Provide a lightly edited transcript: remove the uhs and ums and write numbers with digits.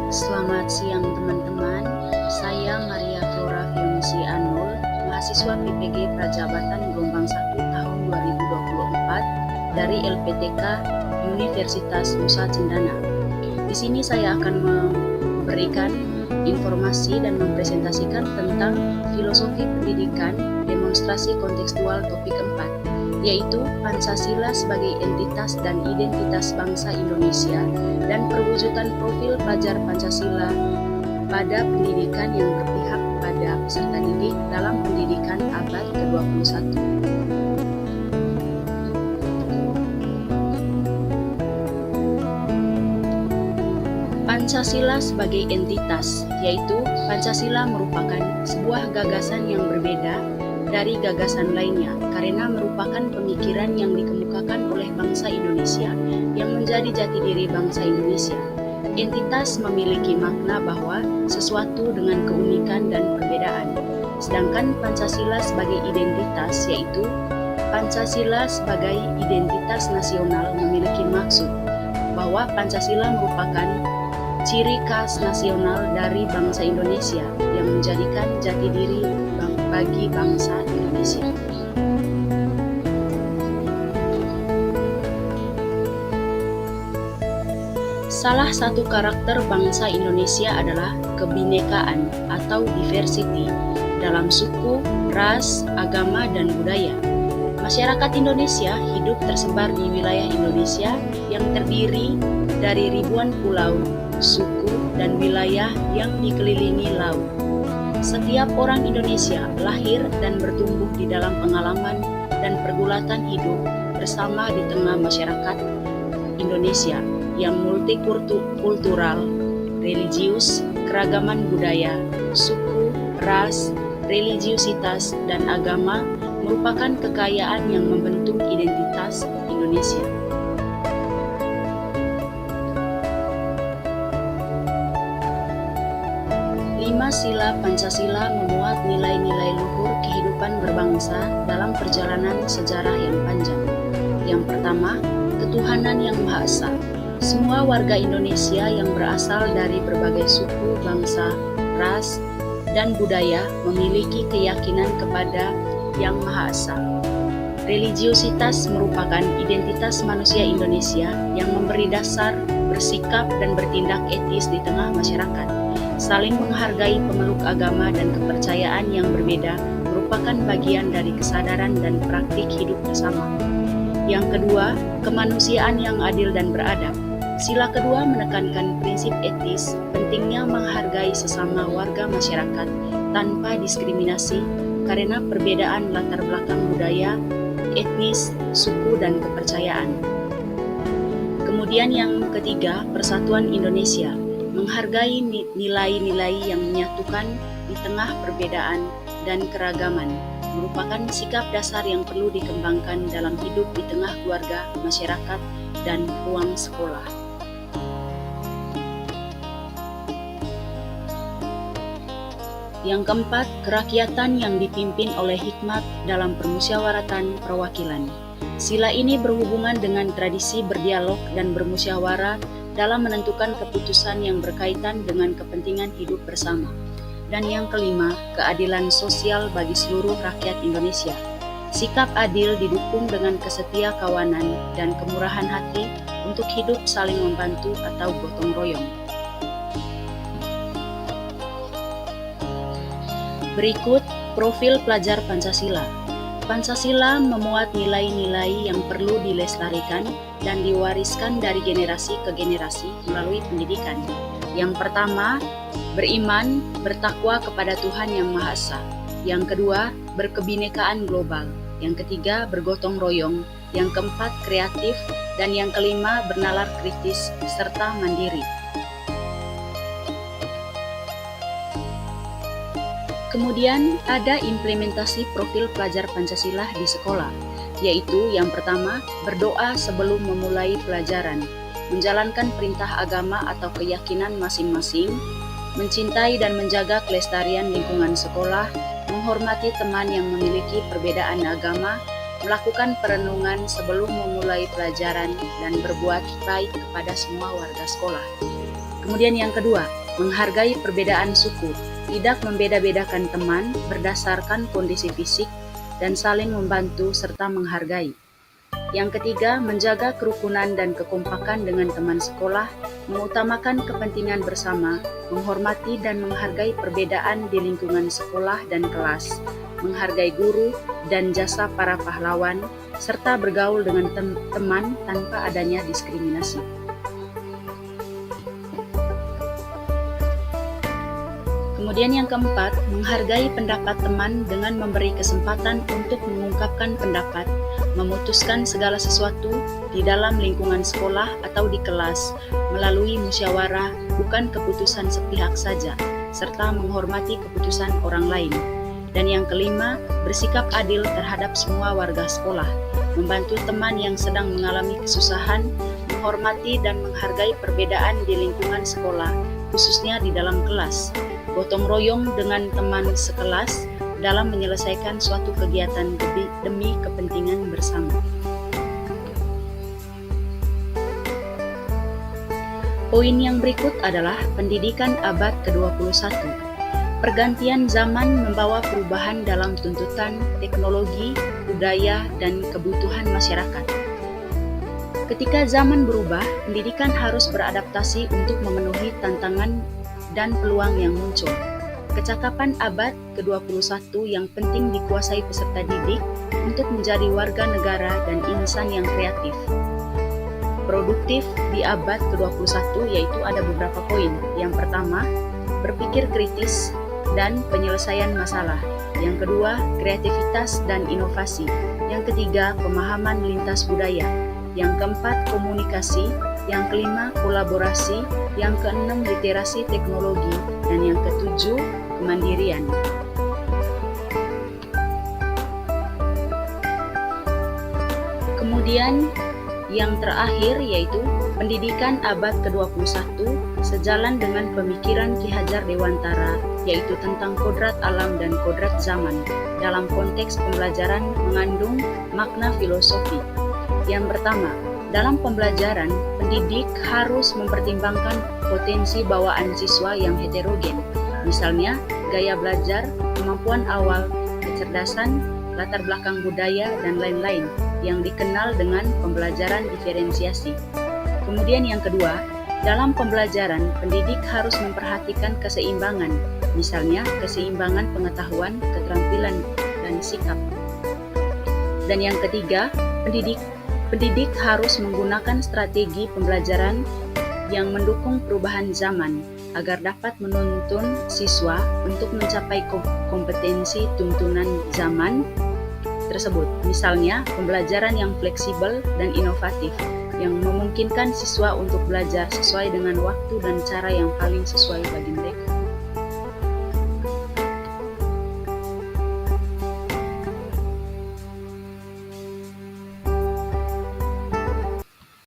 Selamat siang teman-teman, saya Maria Flora Fionisi Anul, mahasiswa PPG Prajabatan Gelombang 1 tahun 2024 dari LPTK Universitas Nusa Cendana. Di sini saya akan memberikan informasi dan mempresentasikan tentang filosofi pendidikan demonstrasi kontekstual topik 4, yaitu Pancasila sebagai entitas dan identitas bangsa Indonesia dan perwujudan profil pelajar Pancasila pada pendidikan yang berpihak pada peserta didik dalam pendidikan abad ke-21. Pancasila sebagai entitas, yaitu Pancasila merupakan sebuah gagasan yang berbeda dari gagasan lainnya karena merupakan pemikiran yang dikemukakan oleh bangsa Indonesia yang menjadi jati diri bangsa Indonesia. Entitas memiliki makna bahwa sesuatu dengan keunikan dan perbedaan. Sedangkan Pancasila sebagai identitas, yaitu Pancasila sebagai identitas nasional memiliki maksud bahwa Pancasila merupakan ciri khas nasional dari bangsa Indonesia yang menjadikan jati diri bagi bangsa Indonesia. Salah satu karakter bangsa Indonesia adalah kebinekaan atau diversity dalam suku, ras, agama, dan budaya. Masyarakat Indonesia hidup tersebar di wilayah Indonesia yang terdiri dari ribuan pulau, suku, dan wilayah yang dikelilingi laut. Setiap orang Indonesia lahir dan bertumbuh di dalam pengalaman dan pergulatan hidup bersama di tengah masyarakat Indonesia yang multikultural, religius, keragaman budaya, suku, ras, religiusitas, dan agama merupakan kekayaan yang membentuk identitas Indonesia. Sila Pancasila memuat nilai-nilai luhur kehidupan berbangsa dalam perjalanan sejarah yang panjang. Yang pertama, ketuhanan yang Maha Esa. Semua warga Indonesia yang berasal dari berbagai suku, bangsa, ras, dan budaya memiliki keyakinan kepada Yang Maha Esa. Religiusitas merupakan identitas manusia Indonesia yang memberi dasar bersikap dan bertindak etis di tengah masyarakat. Saling menghargai pemeluk agama dan kepercayaan yang berbeda merupakan bagian dari kesadaran dan praktik hidup bersama. Yang kedua, kemanusiaan yang adil dan beradab. Sila kedua menekankan prinsip etis, pentingnya menghargai sesama warga masyarakat tanpa diskriminasi karena perbedaan latar belakang budaya, etnis, suku, dan kepercayaan. Kemudian yang ketiga, persatuan Indonesia. Menghargai nilai-nilai yang menyatukan di tengah perbedaan dan keragaman merupakan sikap dasar yang perlu dikembangkan dalam hidup di tengah keluarga, masyarakat, dan ruang sekolah. Yang keempat, kerakyatan yang dipimpin oleh hikmat dalam permusyawaratan perwakilan. Sila ini berhubungan dengan tradisi berdialog dan bermusyawarah dalam menentukan keputusan yang berkaitan dengan kepentingan hidup bersama. Dan yang kelima, keadilan sosial bagi seluruh rakyat Indonesia. Sikap adil didukung dengan kesetia kawanan dan kemurahan hati untuk hidup saling membantu atau gotong royong. Berikut profil pelajar Pancasila. Pancasila memuat nilai-nilai yang perlu dilestarikan dan diwariskan dari generasi ke generasi melalui pendidikan. Yang pertama, beriman, bertakwa kepada Tuhan Yang Maha Esa. Yang kedua, berkebinekaan global. Yang ketiga, bergotong royong. Yang keempat, kreatif. Dan yang kelima, bernalar kritis serta mandiri. Kemudian ada implementasi profil pelajar Pancasila di sekolah, yaitu yang pertama, berdoa sebelum memulai pelajaran, menjalankan perintah agama atau keyakinan masing-masing, mencintai dan menjaga kelestarian lingkungan sekolah, menghormati teman yang memiliki perbedaan agama, melakukan perenungan sebelum memulai pelajaran, dan berbuat baik kepada semua warga sekolah. Kemudian yang kedua, menghargai perbedaan suku, tidak membeda-bedakan teman berdasarkan kondisi fisik, dan saling membantu serta menghargai. Yang ketiga, menjaga kerukunan dan kekompakan dengan teman sekolah, mengutamakan kepentingan bersama, menghormati dan menghargai perbedaan di lingkungan sekolah dan kelas, menghargai guru dan jasa para pahlawan, serta bergaul dengan teman tanpa adanya diskriminasi. Kemudian yang keempat, menghargai pendapat teman dengan memberi kesempatan untuk mengungkapkan pendapat, memutuskan segala sesuatu di dalam lingkungan sekolah atau di kelas melalui musyawarah, bukan keputusan sepihak saja, serta menghormati keputusan orang lain. Dan yang kelima, bersikap adil terhadap semua warga sekolah, membantu teman yang sedang mengalami kesusahan, menghormati dan menghargai perbedaan di lingkungan sekolah, khususnya di dalam kelas, gotong royong dengan teman sekelas dalam menyelesaikan suatu kegiatan demi kepentingan bersama. Poin yang berikut adalah pendidikan abad ke-21. Pergantian zaman membawa perubahan dalam tuntutan teknologi, budaya, dan kebutuhan masyarakat. Ketika zaman berubah, pendidikan harus beradaptasi untuk memenuhi tantangan dan peluang yang muncul. Kecakapan abad ke-21 yang penting dikuasai peserta didik untuk menjadi warga negara dan insan yang kreatif. Produktif di abad ke-21 yaitu ada beberapa poin. Yang pertama, berpikir kritis dan penyelesaian masalah. Yang kedua, kreativitas dan inovasi. Yang ketiga, pemahaman lintas budaya. Yang keempat, komunikasi. Yang kelima, kolaborasi. Yang keenam, literasi teknologi. Dan yang ketujuh, kemandirian. Kemudian yang terakhir yaitu pendidikan abad ke-21 sejalan dengan pemikiran Ki Hajar Dewantara, yaitu tentang kodrat alam dan kodrat zaman dalam konteks pembelajaran mengandung makna filosofi. Yang pertama, dalam pembelajaran, pendidik harus mempertimbangkan potensi bawaan siswa yang heterogen, misalnya gaya belajar, kemampuan awal, kecerdasan, latar belakang budaya, dan lain-lain yang dikenal dengan pembelajaran diferensiasi. Kemudian yang kedua, dalam pembelajaran, pendidik harus memperhatikan keseimbangan, misalnya keseimbangan pengetahuan, keterampilan, dan sikap. Dan yang ketiga, pendidik harus menggunakan strategi pembelajaran yang mendukung perubahan zaman agar dapat menuntun siswa untuk mencapai kompetensi tuntunan zaman tersebut. Misalnya, pembelajaran yang fleksibel dan inovatif yang memungkinkan siswa untuk belajar sesuai dengan waktu dan cara yang paling sesuai bagi mereka.